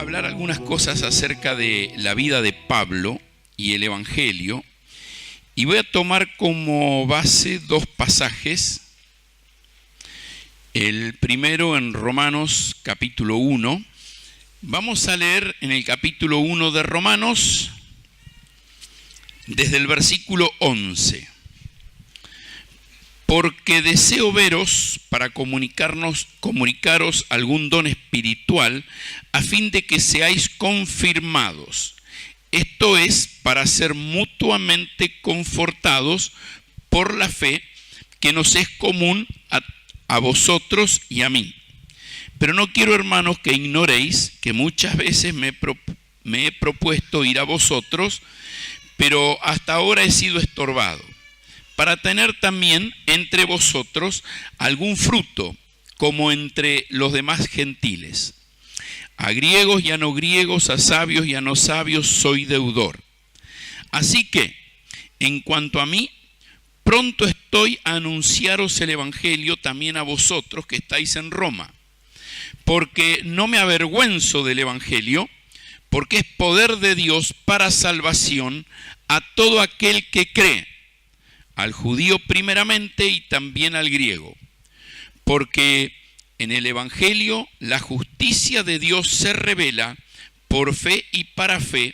hablar algunas cosas acerca de la vida de Pablo y el Evangelio, y voy a tomar como base dos pasajes. El primero en Romanos capítulo 1. Vamos a leer en el capítulo 1 de Romanos desde el versículo 11. Porque deseo veros para comunicaros algún don espiritual, a fin de que seáis confirmados. Esto es, para ser mutuamente confortados por la fe que nos es común a vosotros y a mí. Pero no quiero, hermanos, que ignoréis que muchas veces me he propuesto ir a vosotros, pero hasta ahora he sido estorbado, para tener también entre vosotros algún fruto, como entre los demás gentiles. A griegos y a no griegos, a sabios y a no sabios, soy deudor. Así que, en cuanto a mí, pronto estoy a anunciaros el Evangelio también a vosotros que estáis en Roma, porque no me avergüenzo del Evangelio, porque es poder de Dios para salvación a todo aquel que cree, al judío primeramente y también al griego, porque en el Evangelio la justicia de Dios se revela por fe y para fe,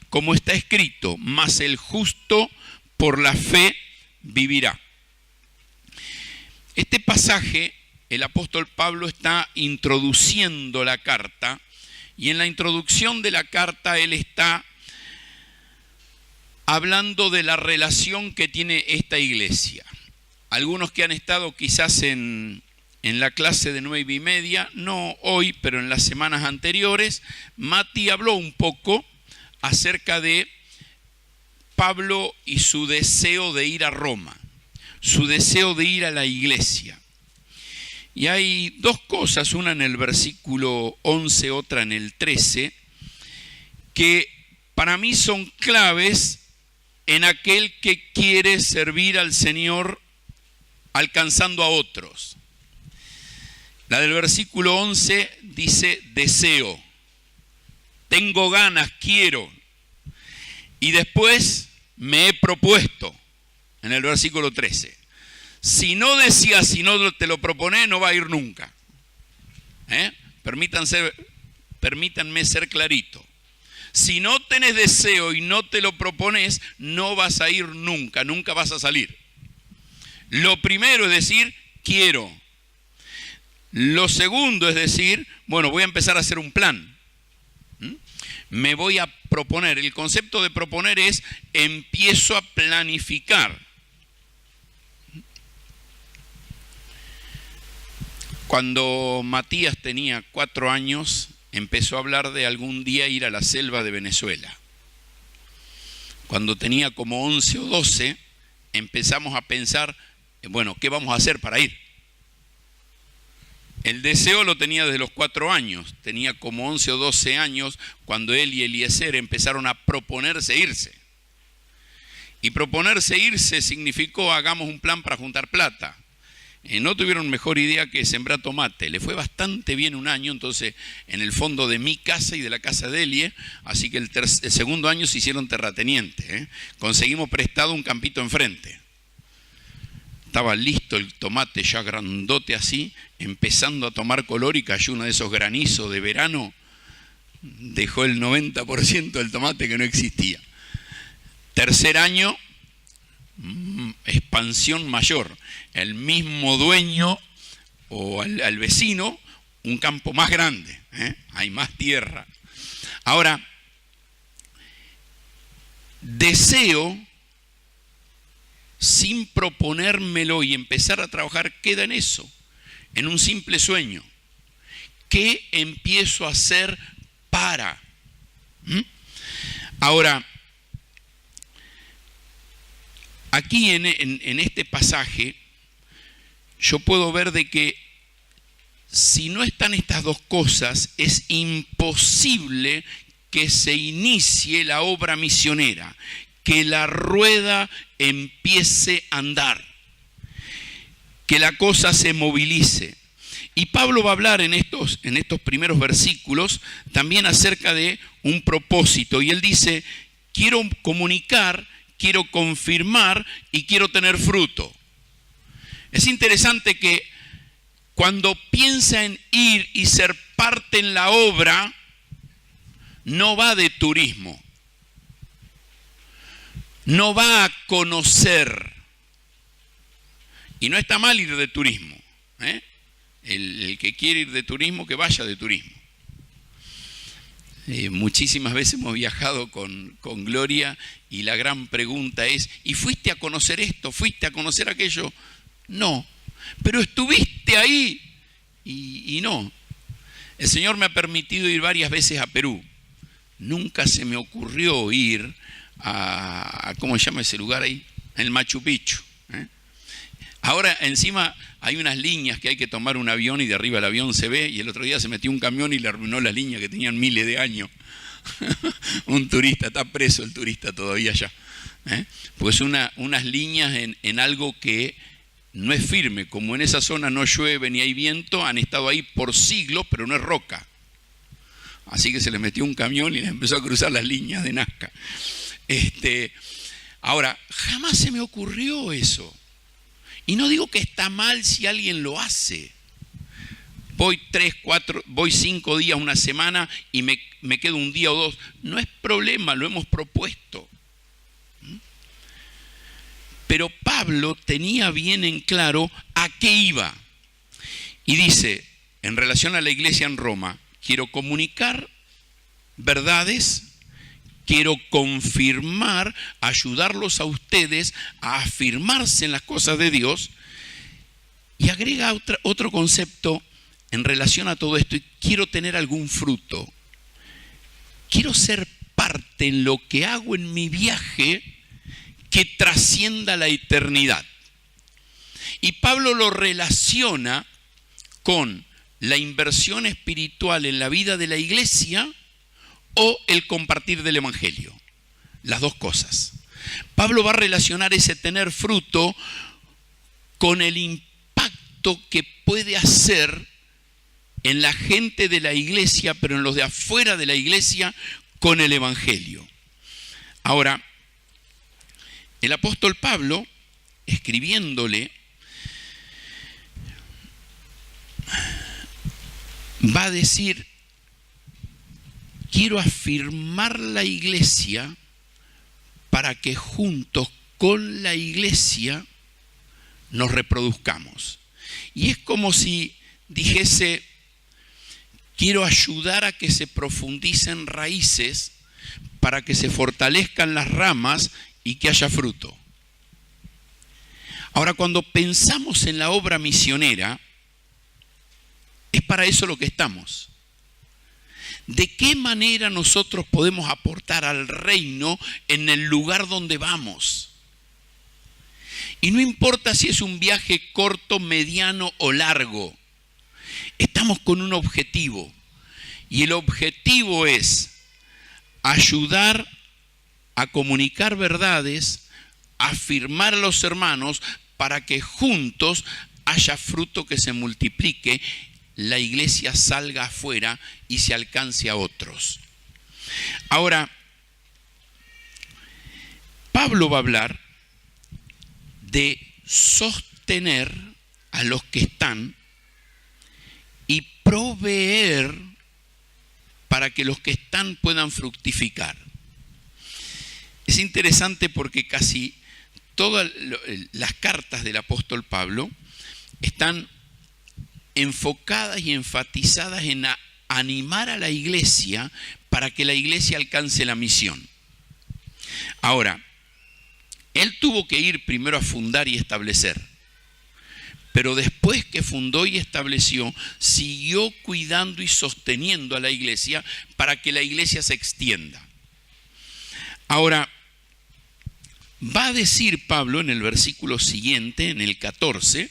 como está escrito, mas el justo por la fe vivirá. Este pasaje, el apóstol Pablo está introduciendo la carta, y en la introducción de la carta él está hablando de la relación que tiene esta iglesia. Algunos que han estado quizás en la clase de 9:30, no hoy, pero en las semanas anteriores, Mati habló un poco acerca de Pablo y su deseo de ir a Roma, su deseo de ir a la iglesia. Y hay dos cosas, una en el versículo 11, otra en el 13, que para mí son claves en aquel que quiere servir al Señor alcanzando a otros. La del versículo 11 dice deseo, tengo ganas, quiero. Y después me he propuesto, en el versículo 13. Si no decías, si no te lo propones, no va a ir nunca. Permítanme ser clarito. Si no tenés deseo y no te lo propones, no vas a ir nunca, nunca vas a salir. Lo primero es decir, quiero. Lo segundo es decir, bueno, voy a empezar a hacer un plan. Me voy a proponer. El concepto de proponer es, empiezo a planificar. Cuando Matías tenía 4 años, empezó a hablar de algún día ir a la selva de Venezuela. Cuando tenía como 11 o 12, empezamos a pensar, bueno, ¿qué vamos a hacer para ir? El deseo lo tenía desde los 4 años, tenía como 11 o 12 años cuando él y Eliezer empezaron a proponerse irse. Y proponerse irse significó, hagamos un plan para juntar plata. No tuvieron mejor idea que sembrar tomate. Le fue bastante bien un año, entonces, en el fondo de mi casa y de la casa de Elie, así que el segundo año se hicieron terratenientes. Conseguimos prestado un campito enfrente. Estaba listo el tomate ya grandote así, empezando a tomar color, y cayó uno de esos granizos de verano, dejó el 90% del tomate que no existía. Tercer año, expansión mayor, el mismo dueño o al vecino, un campo más grande, hay más tierra. Ahora, deseo sin proponérmelo y empezar a trabajar queda en eso, en un simple sueño. ¿Qué empiezo a hacer para? Ahora, aquí en este pasaje, yo puedo ver de que si no están estas dos cosas, es imposible que se inicie la obra misionera, que la rueda empiece a andar, que la cosa se movilice. Y Pablo va a hablar en estos primeros versículos también acerca de un propósito. Y él dice, quiero comunicar, quiero confirmar y quiero tener fruto. Es interesante que cuando piensa en ir y ser parte en la obra, no va de turismo. No va a conocer. Y no está mal ir de turismo, ¿eh? El que quiere ir de turismo, que vaya de turismo. Muchísimas veces hemos viajado con Gloria y la gran pregunta es, ¿y fuiste a conocer esto? ¿Fuiste a conocer aquello? No, pero estuviste ahí y no. El Señor me ha permitido ir varias veces a Perú. Nunca se me ocurrió ir a ¿cómo se llama ese lugar ahí? El Machu Picchu, ¿eh? Ahora encima hay unas líneas que hay que tomar un avión y de arriba el avión se ve, y el otro día se metió un camión y le arruinó las líneas que tenían miles de años. Un turista, está preso el turista todavía allá, ¿eh? Pues unas líneas en algo que no es firme, como en esa zona no llueve ni hay viento, han estado ahí por siglos, pero no es roca. Así que se les metió un camión y les empezó a cruzar las líneas de Nazca. Ahora, jamás se me ocurrió eso. Y no digo que está mal si alguien lo hace. Voy 3, 4, voy 5 días, una semana y me quedo un día o dos. No es problema, lo hemos propuesto. Pero Pablo tenía bien en claro a qué iba. Y dice, en relación a la iglesia en Roma, quiero comunicar verdades, quiero confirmar, ayudarlos a ustedes a afirmarse en las cosas de Dios. Y agrega otro concepto en relación a todo esto. Y quiero tener algún fruto. Quiero ser parte en lo que hago en mi viaje que trascienda la eternidad. Y Pablo lo relaciona con la inversión espiritual en la vida de la iglesia o el compartir del evangelio. Las dos cosas. Pablo va a relacionar ese tener fruto con el impacto que puede hacer en la gente de la iglesia, pero en los de afuera de la iglesia, con el evangelio. Ahora, el apóstol Pablo, escribiéndole, va a decir, quiero afirmar la iglesia para que juntos con la iglesia nos reproduzcamos. Y es como si dijese, quiero ayudar a que se profundicen raíces para que se fortalezcan las ramas y que haya fruto. Ahora, cuando pensamos en la obra misionera, es para eso lo que estamos. ¿De qué manera nosotros podemos aportar al reino en el lugar donde vamos? Y no importa si es un viaje corto, mediano o largo. Estamos con un objetivo. Y el objetivo es ayudar a comunicar verdades, afirmar a los hermanos para que juntos haya fruto que se multiplique, la iglesia salga afuera y se alcance a otros. Ahora, Pablo va a hablar de sostener a los que están y proveer para que los que están puedan fructificar. Es interesante porque casi todas las cartas del apóstol Pablo están enfocadas y enfatizadas en animar a la iglesia para que la iglesia alcance la misión. Ahora, él tuvo que ir primero a fundar y establecer, pero después que fundó y estableció, siguió cuidando y sosteniendo a la iglesia para que la iglesia se extienda. Ahora, va a decir Pablo en el versículo siguiente, en el 14,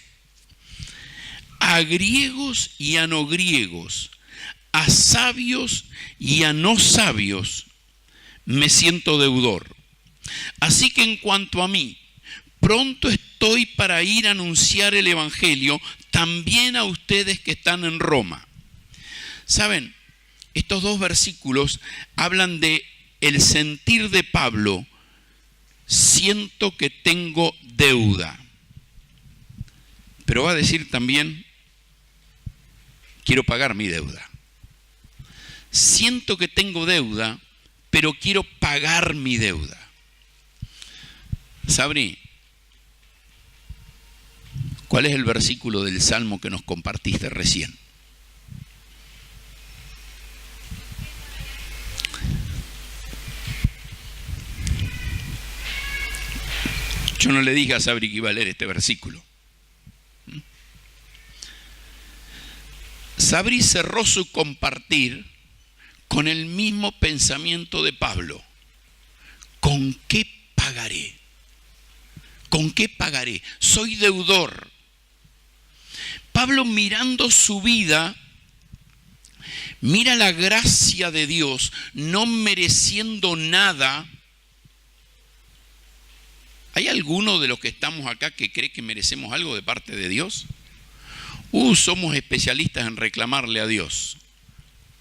a griegos y a no griegos, a sabios y a no sabios, me siento deudor. Así que en cuanto a mí, pronto estoy para ir a anunciar el evangelio, también a ustedes que están en Roma. ¿Saben? Estos dos versículos hablan de el sentir de Pablo. Siento que tengo deuda. Pero va a decir también, quiero pagar mi deuda. Siento que tengo deuda, pero quiero pagar mi deuda. Sabri, ¿cuál es el versículo del Salmo que nos compartiste recién? Yo no le dije a Sabri que iba a leer este versículo. Sabri cerró su compartir con el mismo pensamiento de Pablo. ¿Con qué pagaré? ¿Con qué pagaré? Soy deudor. Pablo, mirando su vida, mira la gracia de Dios, no mereciendo nada. ¿Hay alguno de los que estamos acá que cree que merecemos algo de parte de Dios? Somos especialistas en reclamarle a Dios,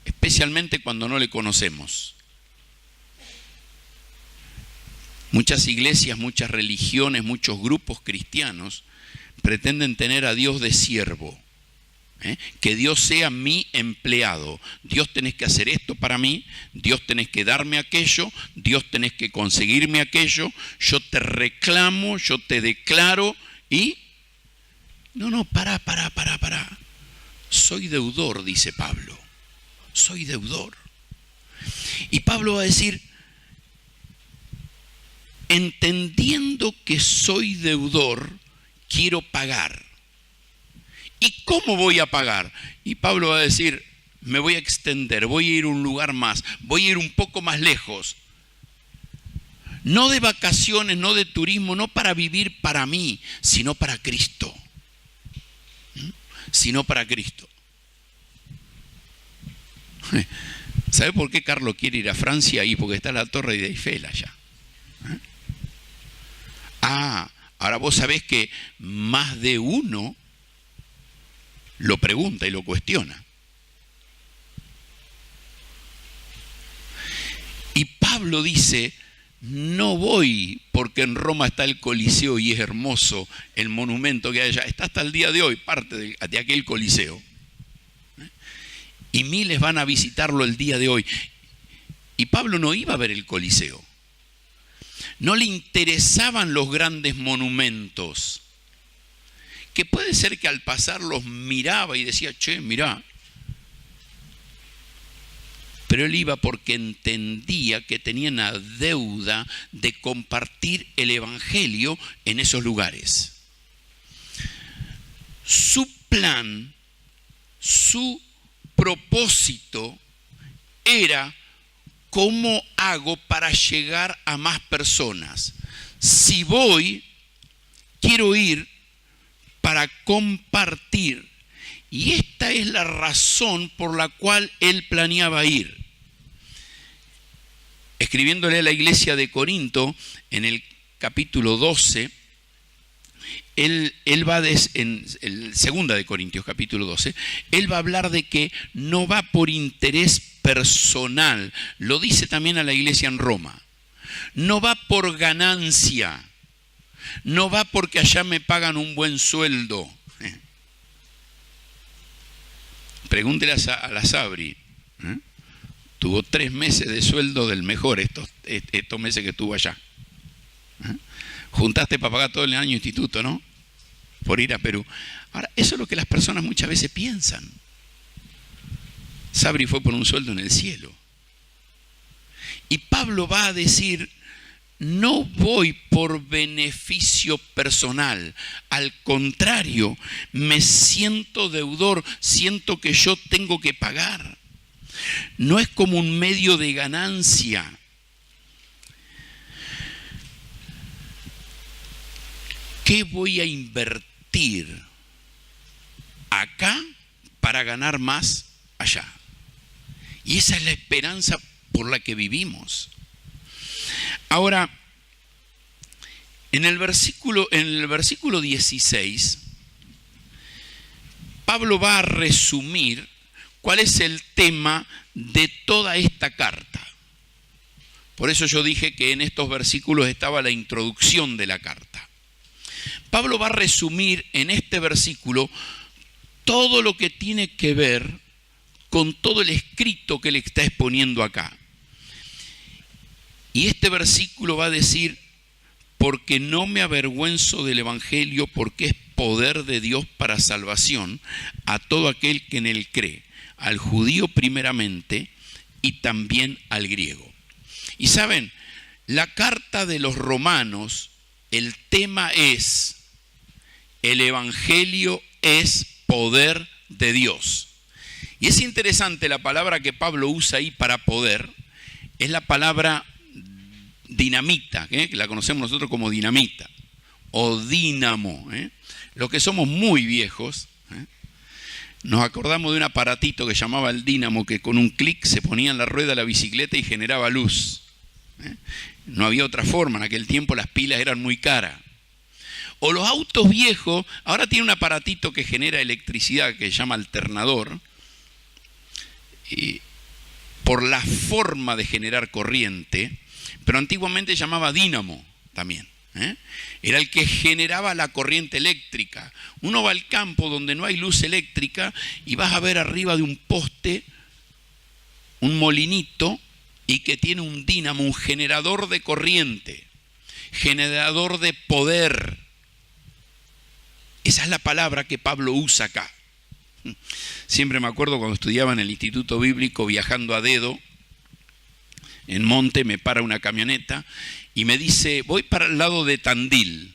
especialmente cuando no le conocemos. Muchas iglesias, muchas religiones, muchos grupos cristianos pretenden tener a Dios de siervo. Que Dios sea mi empleado. Dios tenés que hacer esto para mí, Dios tenés que darme aquello, Dios tenés que conseguirme aquello, yo te reclamo, yo te declaro y... No, para. Soy deudor, dice Pablo. Soy deudor. Y Pablo va a decir, entendiendo que soy deudor, quiero pagar. ¿Y cómo voy a pagar? Y Pablo va a decir, me voy a extender, voy a ir a un lugar más, voy a ir un poco más lejos. No de vacaciones, no de turismo, no para vivir para mí, sino para Cristo. Sino para Cristo. ¿Sabe por qué Carlos quiere ir a Francia? Ahí porque está la Torre de Eiffel allá. Ahora vos sabés que más de uno lo pregunta y lo cuestiona. Y Pablo dice, no voy porque en Roma está el Coliseo y es hermoso el monumento que hay allá. Está hasta el día de hoy parte de aquel Coliseo. Y miles van a visitarlo el día de hoy. Y Pablo no iba a ver el Coliseo. No le interesaban los grandes monumentos. Que puede ser que al pasar los miraba y decía, che, mirá. Pero él iba porque entendía que tenía una deuda de compartir el evangelio en esos lugares. Su plan, su propósito era cómo hago para llegar a más personas. Si voy, quiero ir para compartir. Y esta es la razón por la cual él planeaba ir. Escribiéndole a la iglesia de Corinto, en el capítulo 12, él va en el 2 de Corintios, capítulo 12, él va a hablar de que no va por interés personal. Lo dice también a la iglesia en Roma. No va por ganancia. No va porque allá me pagan un buen sueldo. Pregúntele a la Sabri. Tuvo 3 meses de sueldo del mejor estos meses que estuvo allá. Juntaste para pagar todo el año instituto, ¿no? Por ir a Perú. Ahora, eso es lo que las personas muchas veces piensan. Sabri fue por un sueldo en el cielo. Y Pablo va a decir, no voy por beneficio personal. Al contrario, me siento deudor, siento que yo tengo que pagar. No es como un medio de ganancia. ¿Qué voy a invertir acá para ganar más allá? Y esa es la esperanza por la que vivimos. Ahora, en el versículo 16, Pablo va a resumir cuál es el tema de toda esta carta. Por eso yo dije que en estos versículos estaba la introducción de la carta. Pablo va a resumir en este versículo todo lo que tiene que ver con todo el escrito que le está exponiendo acá. Y este versículo va a decir: porque no me avergüenzo del evangelio, porque es poder de Dios para salvación a todo aquel que en él cree, al judío primeramente y también al griego. Y saben, la carta de los Romanos, el tema es: el evangelio es poder de Dios. Y es interesante, la palabra que Pablo usa ahí para poder es la palabra dinamita, que la conocemos nosotros como dinamita o dínamo. Los que somos muy viejos, nos acordamos de un aparatito que llamaba el dínamo, que con un clic se ponía en la rueda de la bicicleta y generaba luz. No había otra forma, en aquel tiempo las pilas eran muy caras. O los autos viejos, ahora tienen un aparatito que genera electricidad que se llama alternador, y por la forma de generar corriente, pero antiguamente se llamaba dínamo también. Era el que generaba la corriente eléctrica. Uno va al campo donde no hay luz eléctrica y vas a ver arriba de un poste un molinito y que tiene un dínamo, un generador de corriente, generador de poder. Esa es la palabra que Pablo usa acá. Siempre me acuerdo cuando estudiaba en el Instituto Bíblico, viajando a dedo, en monte, me para una camioneta y me dice: voy para el lado de Tandil.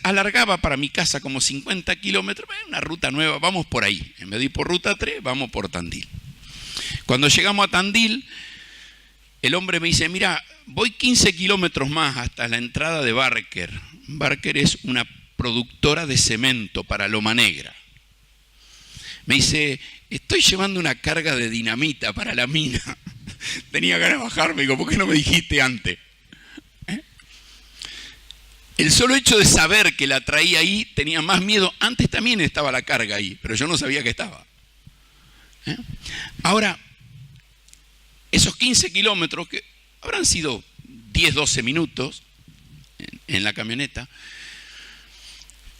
Alargaba para mi casa como 50 kilómetros, una ruta nueva, vamos por ahí. En vez de ir por ruta 3, vamos por Tandil. Cuando llegamos a Tandil, el hombre me dice: mira, voy 15 kilómetros más hasta la entrada de Barker. Barker es una productora de cemento para Loma Negra. Me dice: estoy llevando una carga de dinamita para la mina. Tenía ganas de bajarme, digo: ¿por qué no me dijiste antes? El solo hecho de saber que la traía ahí tenía más miedo. Antes también estaba la carga ahí, pero yo no sabía que estaba. Ahora, esos 15 kilómetros, que habrán sido 10, 12 minutos en la camioneta,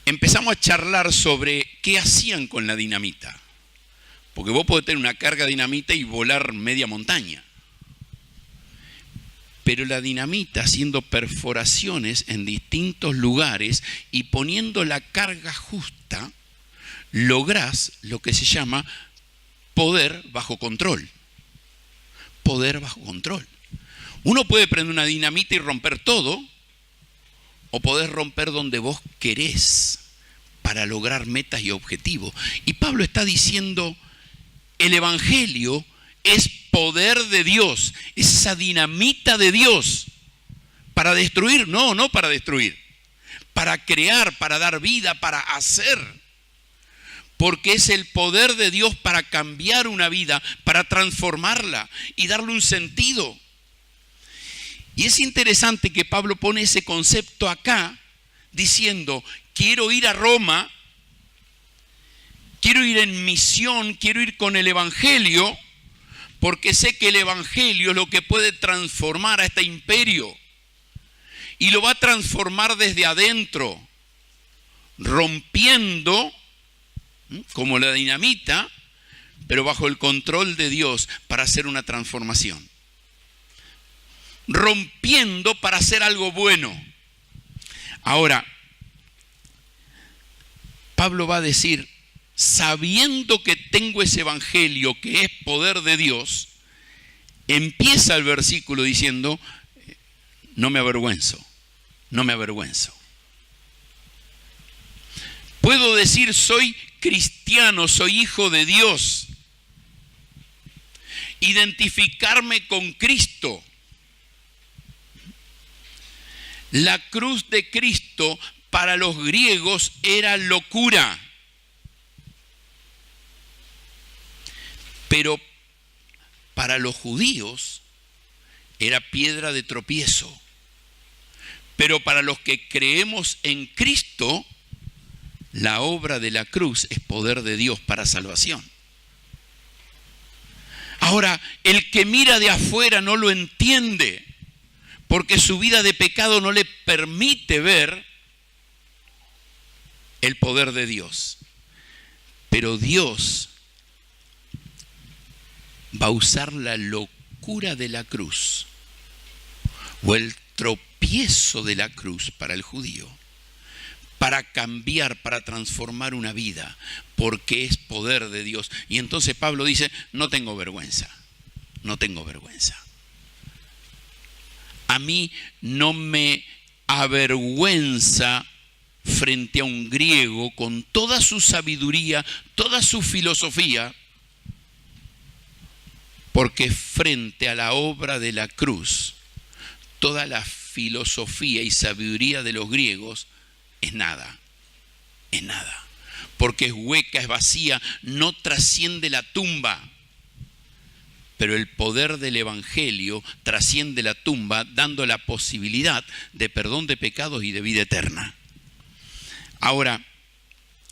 empezamos a charlar sobre qué hacían con la dinamita. Porque vos podés tener una carga de dinamita y volar media montaña. Pero la dinamita, haciendo perforaciones en distintos lugares y poniendo la carga justa, lográs lo que se llama poder bajo control. Poder bajo control. Uno puede prender una dinamita y romper todo, o podés romper donde vos querés para lograr metas y objetivos. Y Pablo está diciendo: el evangelio es poder de Dios, es esa dinamita de Dios para destruir, no para destruir, para crear, para dar vida, para hacer. Porque es el poder de Dios para cambiar una vida, para transformarla y darle un sentido. Y es interesante que Pablo pone ese concepto acá, diciendo: quiero ir a Roma, quiero ir en misión, quiero ir con el evangelio, porque sé que el evangelio es lo que puede transformar a este imperio. Y lo va a transformar desde adentro, rompiendo como la dinamita, pero bajo el control de Dios para hacer una transformación. Rompiendo para hacer algo bueno. Ahora, Pablo va a decir: sabiendo que tengo ese evangelio que es poder de Dios, empieza el versículo diciendo: no me avergüenzo, no me avergüenzo. Puedo decir: soy cristiano, soy hijo de Dios. Identificarme con Cristo. La cruz de Cristo para los griegos era locura. Pero para los judíos era piedra de tropiezo. Pero para los que creemos en Cristo, La obra de la cruz es poder de Dios para salvación. Ahora, el que mira de afuera no lo entiende, porque su vida de pecado no le permite ver el poder de Dios. Pero Dios va a usar la locura de la cruz o el tropiezo de la cruz para el judío, para cambiar, para transformar una vida, porque es poder de Dios. Y entonces Pablo dice, no tengo vergüenza, no tengo vergüenza. A mí no me avergüenza frente a un griego con toda su sabiduría, toda su filosofía, porque frente a la obra de la cruz, toda la filosofía y sabiduría de los griegos es nada, porque es hueca, es vacía, no trasciende la tumba. Pero el poder del Evangelio trasciende la tumba, dando la posibilidad de perdón de pecados y de vida eterna. Ahora,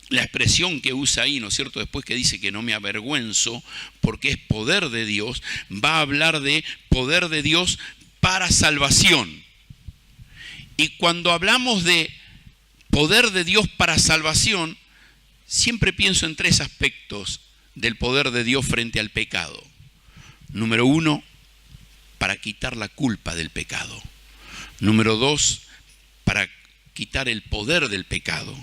la expresión que usa ahí, ¿no es cierto?, después que dice que no me avergüenzo porque es poder de Dios, va a hablar de poder de Dios para salvación. Y cuando hablamos de poder de Dios para salvación, siempre pienso en tres aspectos del poder de Dios frente al pecado. Número 1, para quitar la culpa del pecado. Número 2, para quitar el poder del pecado.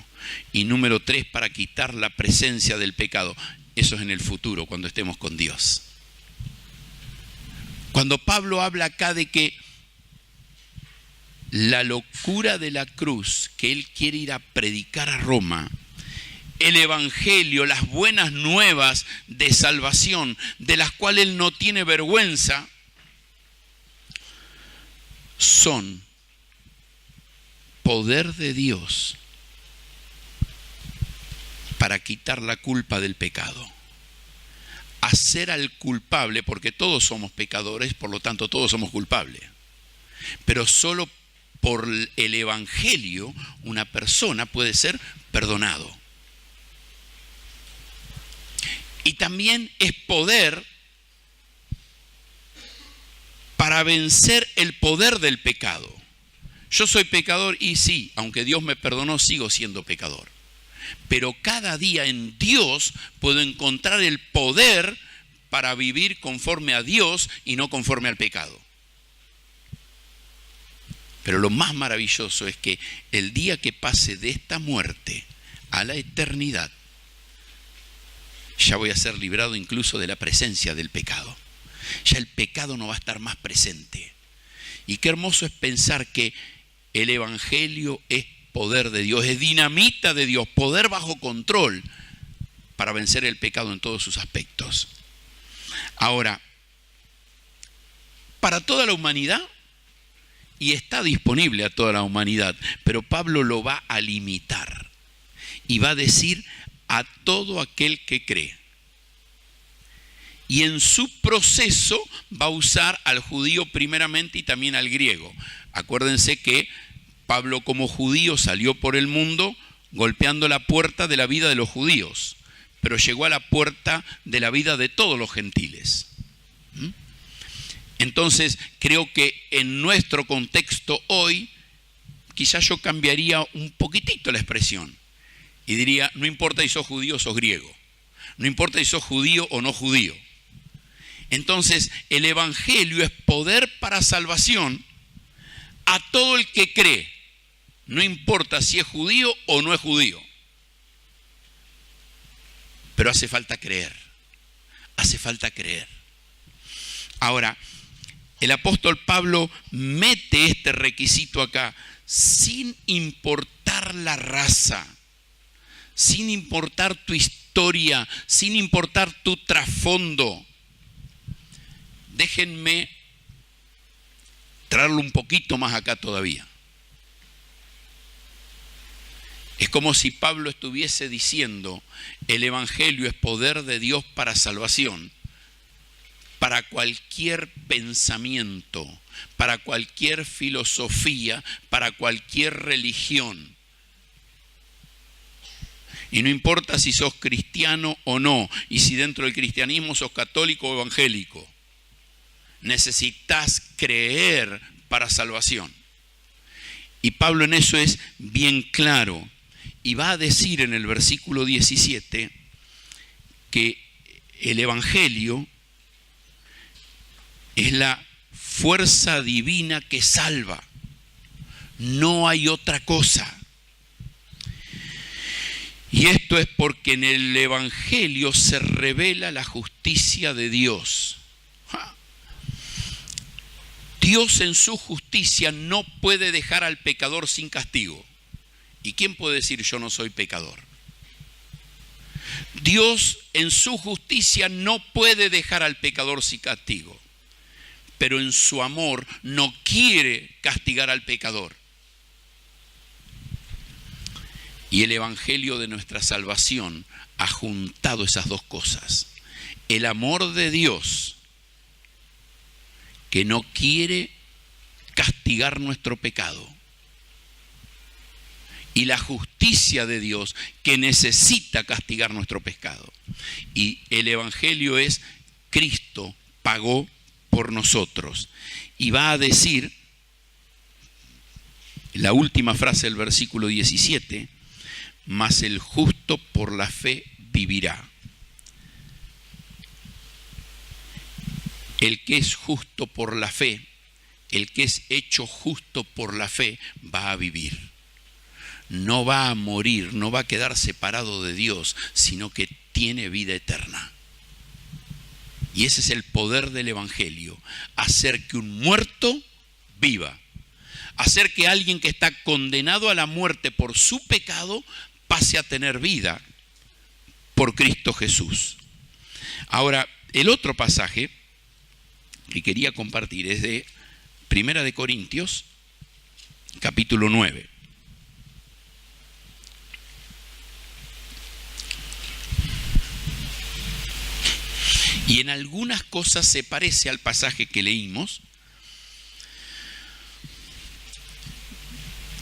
Y número 3, para quitar la presencia del pecado. Eso es en el futuro, cuando estemos con Dios. Cuando Pablo habla acá de que la locura de la cruz, que él quiere ir a predicar a Roma, el Evangelio, las buenas nuevas de salvación, de las cuales él no tiene vergüenza, son poder de Dios para quitar la culpa del pecado. Hacer al culpable, porque todos somos pecadores, por lo tanto todos somos culpables. Pero solo por el Evangelio una persona puede ser perdonado. Y también es poder para vencer el poder del pecado. Yo soy pecador y sí, aunque Dios me perdonó, sigo siendo pecador. Pero cada día en Dios puedo encontrar el poder para vivir conforme a Dios y no conforme al pecado. Pero lo más maravilloso es que el día que pase de esta muerte a la eternidad, ya voy a ser librado incluso de la presencia del pecado. Ya el pecado no va a estar más presente. Y qué hermoso es pensar que el Evangelio es poder de Dios, es dinamita de Dios, poder bajo control para vencer el pecado en todos sus aspectos. Ahora, para toda la humanidad, y está disponible a toda la humanidad, pero Pablo lo va a limitar y va a decir a todo aquel que cree. Y en su proceso va a usar al judío primeramente y también al griego. Acuérdense que Pablo como judío salió por el mundo golpeando la puerta de la vida de los judíos, pero llegó a la puerta de la vida de todos los gentiles. Entonces creo que en nuestro contexto hoy, quizás yo cambiaría un poquitito la expresión y diría, no importa si sos judío o sos griego, no importa si sos judío o no judío. Entonces el Evangelio es poder para salvación a todo el que cree, no importa si es judío o no es judío. Pero hace falta creer, hace falta creer. Ahora, el apóstol Pablo mete este requisito acá, sin importar la raza, sin importar tu historia, sin importar tu trasfondo. Déjenme traerlo un poquito más acá todavía. Es como si Pablo estuviese diciendo, el Evangelio es poder de Dios para salvación, para cualquier pensamiento, para cualquier filosofía, para cualquier religión. Y no importa si sos cristiano o no, y si dentro del cristianismo sos católico o evangélico. Necesitas creer para salvación. Y Pablo en eso es bien claro. Y va a decir en el versículo 17 que el evangelio es la fuerza divina que salva. No hay otra cosa. Y esto es porque en el evangelio se revela la justicia de Dios. Dios en su justicia no puede dejar al pecador sin castigo. ¿Y quién puede decir yo no soy pecador? Dios en su justicia no puede dejar al pecador sin castigo. Pero en su amor no quiere castigar al pecador. Y el evangelio de nuestra salvación ha juntado esas dos cosas. El amor de Dios, que no quiere castigar nuestro pecado. Y la justicia de Dios, que necesita castigar nuestro pecado. Y el evangelio es Cristo pagó por nosotros. Y va a decir, la última frase del versículo 17, mas el justo por la fe vivirá. El que es justo por la fe, el que es hecho justo por la fe, va a vivir. No va a morir, no va a quedar separado de Dios, sino que tiene vida eterna. Y ese es el poder del evangelio, hacer que un muerto viva, hacer que alguien que está condenado a la muerte por su pecado pase a tener vida por Cristo Jesús. Ahora, el otro pasaje que quería compartir es de 1 Corintios, capítulo 9. Y en algunas cosas se parece al pasaje que leímos.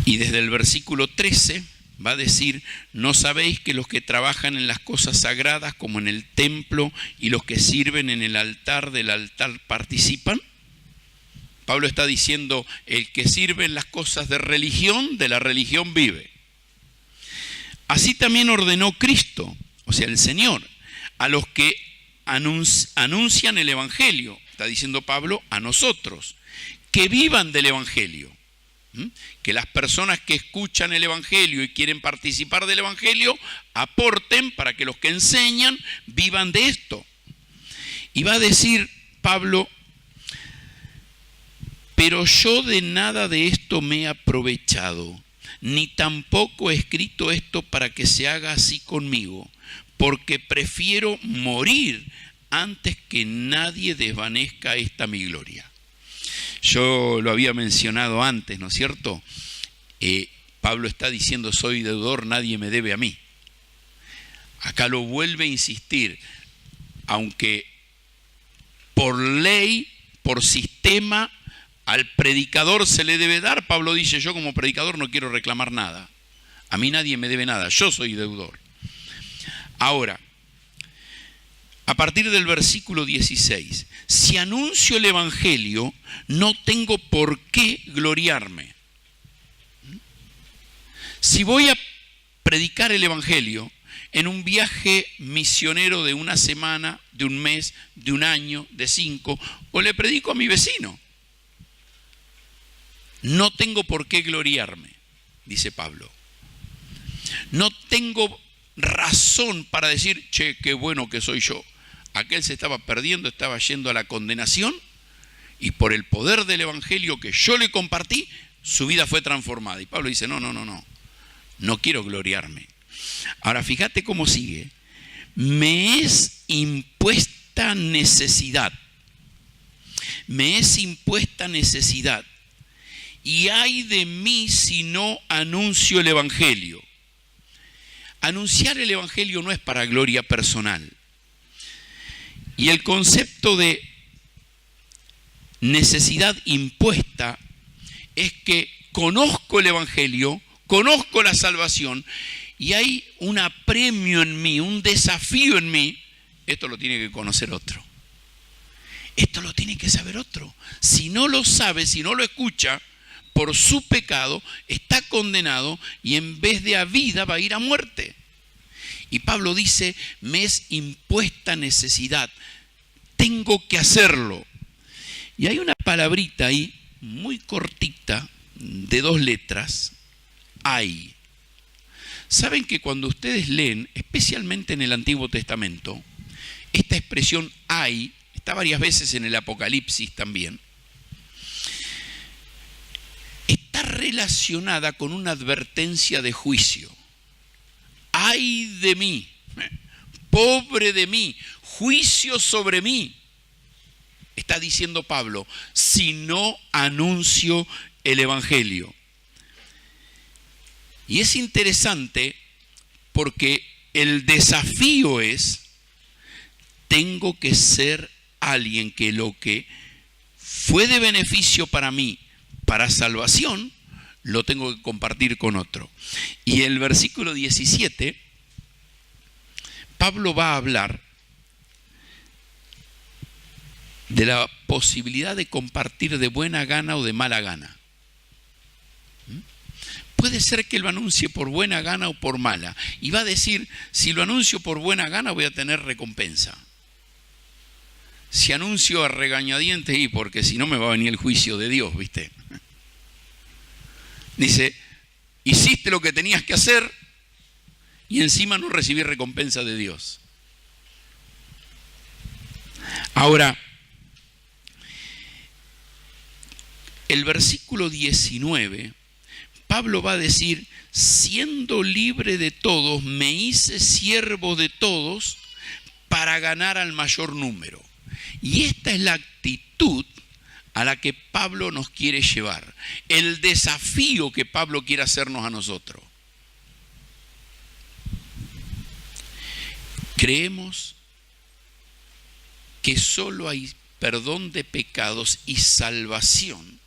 Y desde el versículo 13 va a decir, ¿no sabéis que los que trabajan en las cosas sagradas como en el templo y los que sirven en el altar del altar participan? Pablo está diciendo, el que sirve en las cosas de la religión vive. Así también ordenó Cristo, o sea el Señor, a los que anuncian el evangelio, está diciendo Pablo, a nosotros, que vivan del evangelio. Que las personas que escuchan el evangelio y quieren participar del evangelio aporten para que los que enseñan vivan de esto. Y va a decir Pablo, pero yo de nada de esto me he aprovechado, ni tampoco he escrito esto para que se haga así conmigo, porque prefiero morir antes que nadie desvanezca esta mi gloria. Yo lo había mencionado antes, ¿no es cierto? Pablo está diciendo, soy deudor, nadie me debe a mí. Acá lo vuelve a insistir, aunque por ley, por sistema, al predicador se le debe dar, Pablo dice, yo como predicador no quiero reclamar nada. A mí nadie me debe nada, yo soy deudor. Ahora, a partir del versículo 16, si anuncio el evangelio, no tengo por qué gloriarme. Si voy a predicar el evangelio en un viaje misionero de una semana, de un mes, de un año, de 5, o le predico a mi vecino, no tengo por qué gloriarme, dice Pablo. No tengo razón para decir, che, qué bueno que soy yo. Aquel se estaba perdiendo, estaba yendo a la condenación y por el poder del evangelio que yo le compartí, su vida fue transformada. Y Pablo dice, no quiero gloriarme. Ahora fíjate cómo sigue. Me es impuesta necesidad. Me es impuesta necesidad. Y ay de mí si no anuncio el evangelio. Anunciar el evangelio no es para gloria personal. Y el concepto de necesidad impuesta es que conozco el evangelio, conozco la salvación y hay un apremio en mí, un desafío en mí, esto lo tiene que conocer otro. Esto lo tiene que saber otro. Si no lo sabe, si no lo escucha, por su pecado está condenado y en vez de a vida va a ir a muerte. Y Pablo dice, me es impuesta necesidad, tengo que hacerlo. Y hay una palabrita ahí, muy cortita, de 2 letras, hay. ¿Saben que cuando ustedes leen, especialmente en el Antiguo Testamento, esta expresión hay, está varias veces en el Apocalipsis también, está relacionada con una advertencia de juicio? ¡Ay de mí! ¡Pobre de mí! ¡Juicio sobre mí! Está diciendo Pablo, si no anuncio el Evangelio. Y es interesante porque el desafío es, tengo que ser alguien que lo que fue de beneficio para mí, para salvación, lo tengo que compartir con otro. Y el versículo 17, Pablo va a hablar de la posibilidad de compartir de buena gana o de mala gana. Puede ser que lo anuncie por buena gana o por mala. Y va a decir, si lo anuncio por buena gana voy a tener recompensa. Si anuncio a regañadientes, y porque si no me va a venir el juicio de Dios, ¿viste? Dice, hiciste lo que tenías que hacer y encima no recibí recompensa de Dios. Ahora, el versículo 19, Pablo va a decir, siendo libre de todos, me hice siervo de todos para ganar al mayor número. Y esta es la actitud a la que Pablo nos quiere llevar, el desafío que Pablo quiere hacernos a nosotros. Creemos que solo hay perdón de pecados y salvación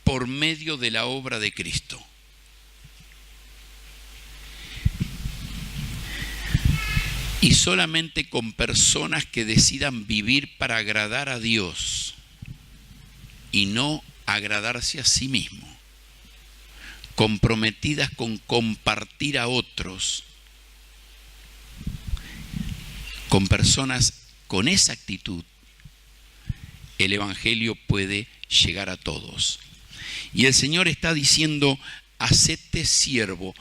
por medio de la obra de Cristo. Y solamente con personas que decidan vivir para agradar a Dios y no agradarse a sí mismo, comprometidas con compartir a otros, con personas con esa actitud, el Evangelio puede llegar a todos. Y el Señor está diciendo, hacete siervo,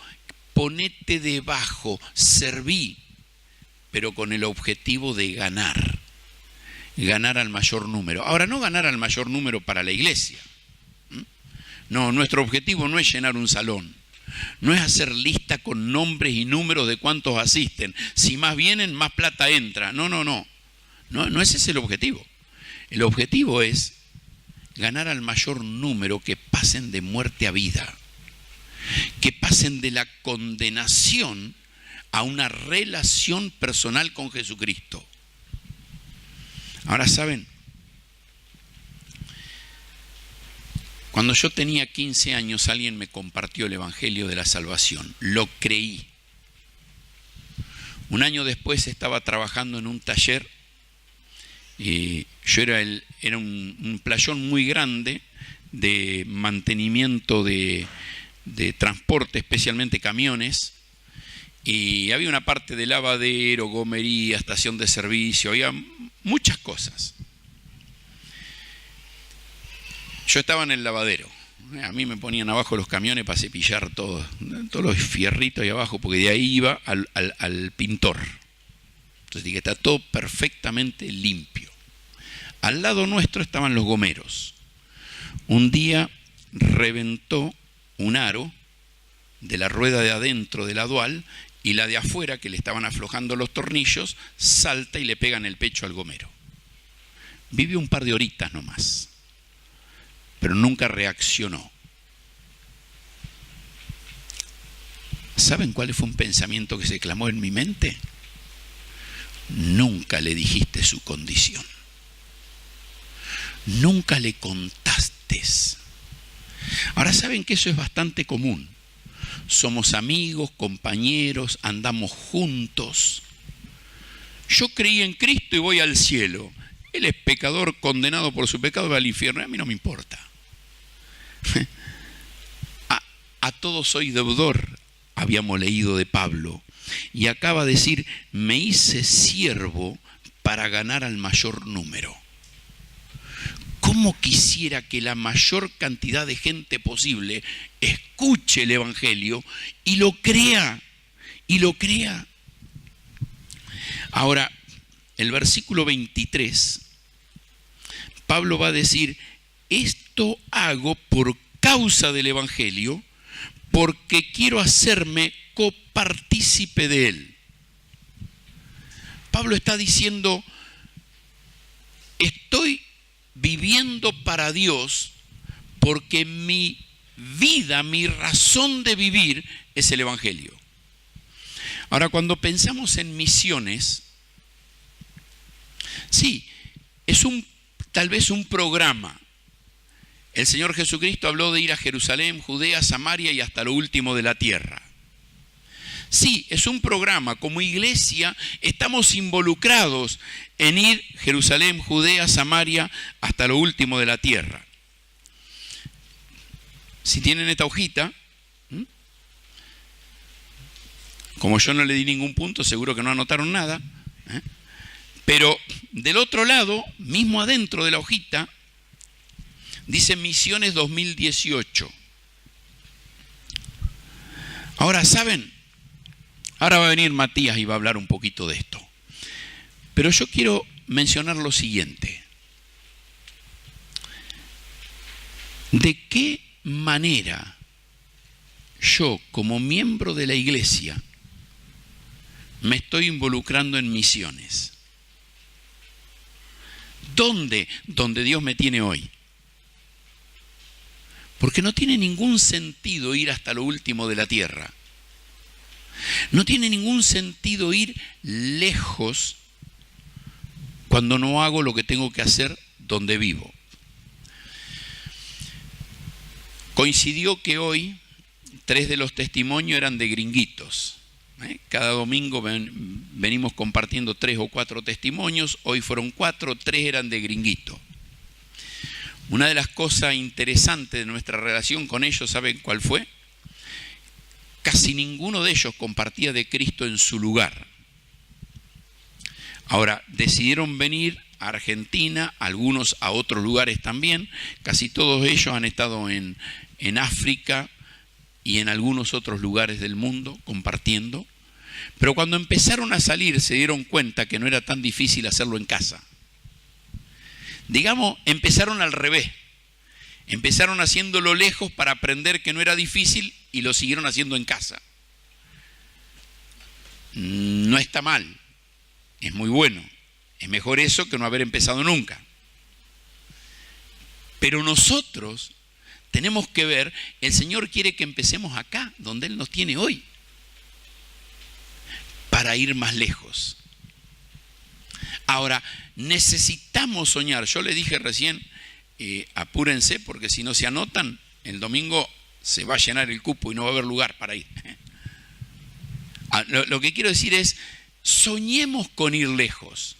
ponete debajo, serví, pero con el objetivo de ganar al mayor número. Ahora, no ganar al mayor número para la iglesia. No, nuestro objetivo no es llenar un salón. No es hacer lista con nombres y números de cuántos asisten. Si más vienen, más plata entra. No ese es el objetivo. El objetivo es ganar al mayor número que pasen de muerte a vida. Que pasen de la condenación a una relación personal con Jesucristo. Ahora, ¿saben? Cuando yo tenía 15 años, alguien me compartió el Evangelio de la Salvación. Lo creí. Un año después estaba trabajando en un taller. Yo era un playón muy grande de mantenimiento de transporte, especialmente camiones. Y había una parte de lavadero, gomería, estación de servicio, había muchas cosas. Yo estaba en el lavadero. A mí me ponían abajo los camiones para cepillar todos los fierritos ahí abajo, porque de ahí iba al pintor. Entonces dije, está todo perfectamente limpio. Al lado nuestro estaban los gomeros. Un día reventó un aro de la rueda de adentro de la dual y la de afuera, que le estaban aflojando los tornillos, salta y le pega en el pecho al gomero. Vivió un par de horitas nomás, pero nunca reaccionó. ¿Saben cuál fue un pensamiento que se clamó en mi mente? Nunca le dijiste su condición. Nunca le contaste. Ahora, ¿saben que eso es bastante común? somos amigos, compañeros, andamos juntos. Yo creí en Cristo y voy al cielo. Él es pecador, condenado por su pecado, va al infierno. A mí no me importa. A todos soy deudor, habíamos leído de Pablo. Y acaba de decir, me hice siervo para ganar al mayor número. ¿Cómo quisiera que la mayor cantidad de gente posible escuche el Evangelio y lo crea? Y lo crea. Ahora, el versículo 23, Pablo va a decir, esto hago por causa del Evangelio, porque quiero hacerme copartícipe de él. Pablo está diciendo, estoy viviendo para Dios porque mi vida, mi razón de vivir es el Evangelio. Ahora, cuando pensamos en misiones, sí, es tal vez un programa. El Señor Jesucristo habló de ir a Jerusalén, Judea, Samaria y hasta lo último de la tierra. Sí, es un programa. Como iglesia estamos involucrados en ir a Jerusalén, Judea, Samaria, hasta lo último de la tierra. Si tienen esta hojita, como yo no le di ningún punto, seguro que no anotaron nada. Pero del otro lado, mismo adentro de la hojita, dice Misiones 2018. Ahora, ¿saben? Ahora va a venir Matías y va a hablar un poquito de esto. Pero yo quiero mencionar lo siguiente. ¿De qué manera yo, como miembro de la iglesia, me estoy involucrando en misiones? ¿Dónde? Donde Dios me tiene hoy. Porque no tiene ningún sentido ir hasta lo último de la tierra. No tiene ningún sentido ir lejos cuando no hago lo que tengo que hacer donde vivo. Coincidió que hoy 3 de los testimonios eran de gringuitos. Cada domingo venimos compartiendo 3 o 4 testimonios. Hoy fueron 4, 3 eran de gringuitos. Una de las cosas interesantes de nuestra relación con ellos, ¿saben cuál fue? Casi ninguno de ellos compartía de Cristo en su lugar. Ahora, decidieron venir a Argentina, algunos a otros lugares también. Casi todos ellos han estado en África y en algunos otros lugares del mundo compartiendo. Pero cuando empezaron a salir se dieron cuenta que no era tan difícil hacerlo en casa. Digamos, empezaron al revés. Empezaron haciéndolo lejos para aprender que no era difícil y lo siguieron haciendo en casa. No está mal, es muy bueno. Es mejor eso que no haber empezado nunca. Pero nosotros tenemos que ver, el Señor quiere que empecemos acá, donde Él nos tiene hoy, para ir más lejos. Ahora, necesitamos soñar. Yo le dije recién, apúrense porque si no se anotan, el domingo se va a llenar el cupo y no va a haber lugar para ir. Lo que quiero decir es, soñemos con ir lejos.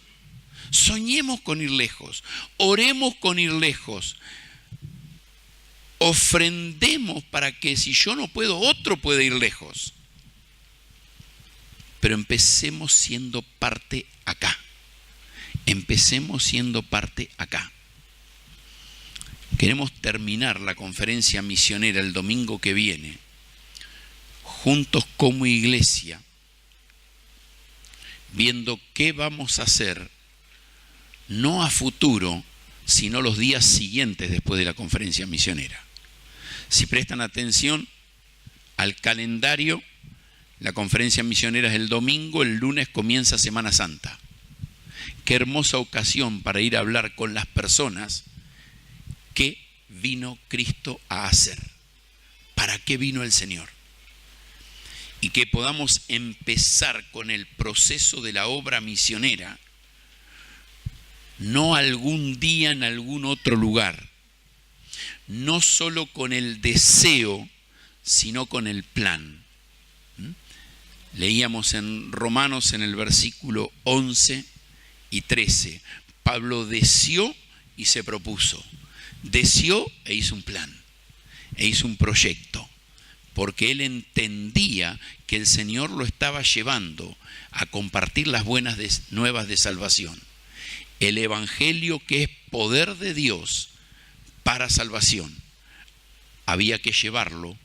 Soñemos con ir lejos. Oremos con ir lejos. Ofrendemos para que si yo no puedo, otro puede ir lejos. Pero empecemos siendo parte acá. Empecemos siendo parte acá. Queremos terminar la conferencia misionera el domingo que viene, juntos como iglesia, viendo qué vamos a hacer, no a futuro, sino los días siguientes después de la conferencia misionera. Si prestan atención al calendario, la conferencia misionera es el domingo, el lunes comienza Semana Santa. Qué hermosa ocasión para ir a hablar con las personas. ¿Qué vino Cristo a hacer? ¿Para qué vino el Señor? Y que podamos empezar con el proceso de la obra misionera, no algún día en algún otro lugar, no solo con el deseo, sino con el plan. Leíamos en Romanos en el versículo 11 y 13. Pablo deseó y se propuso. Deseó e hizo un plan, e hizo un proyecto, porque él entendía que el Señor lo estaba llevando a compartir las buenas nuevas de salvación. El Evangelio, que es poder de Dios para salvación, había que llevarlo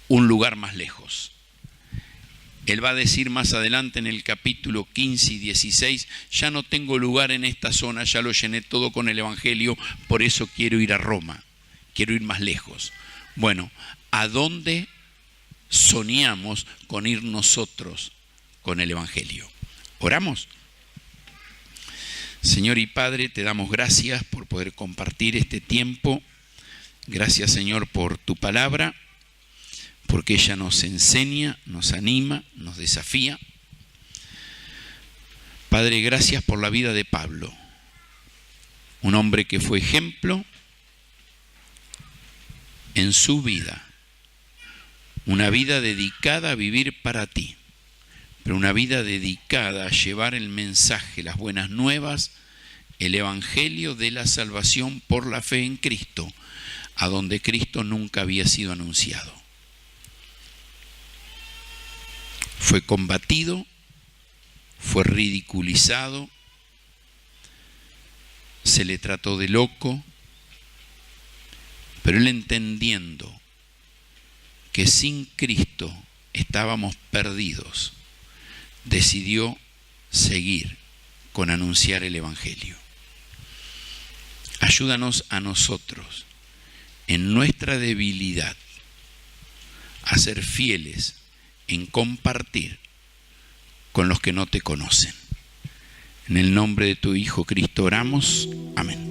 un lugar más lejos. Él va a decir más adelante en el capítulo 15 y 16, ya no tengo lugar en esta zona, ya lo llené todo con el Evangelio, por eso quiero ir a Roma, quiero ir más lejos. Bueno, ¿a dónde soñamos con ir nosotros con el Evangelio? ¿Oramos? Señor y Padre, te damos gracias por poder compartir este tiempo. Gracias, Señor, por tu palabra, porque ella nos enseña, nos anima, nos desafía. Padre, gracias por la vida de Pablo, un hombre que fue ejemplo en su vida, una vida dedicada a vivir para ti, pero una vida dedicada a llevar el mensaje, las buenas nuevas, el Evangelio de la salvación por la fe en Cristo, a donde Cristo nunca había sido anunciado. Fue combatido, fue ridiculizado, se le trató de loco, pero él, entendiendo que sin Cristo estábamos perdidos, decidió seguir con anunciar el Evangelio. Ayúdanos a nosotros, en nuestra debilidad, a ser fieles en compartir con los que no te conocen. En el nombre de tu Hijo Cristo oramos. Amén.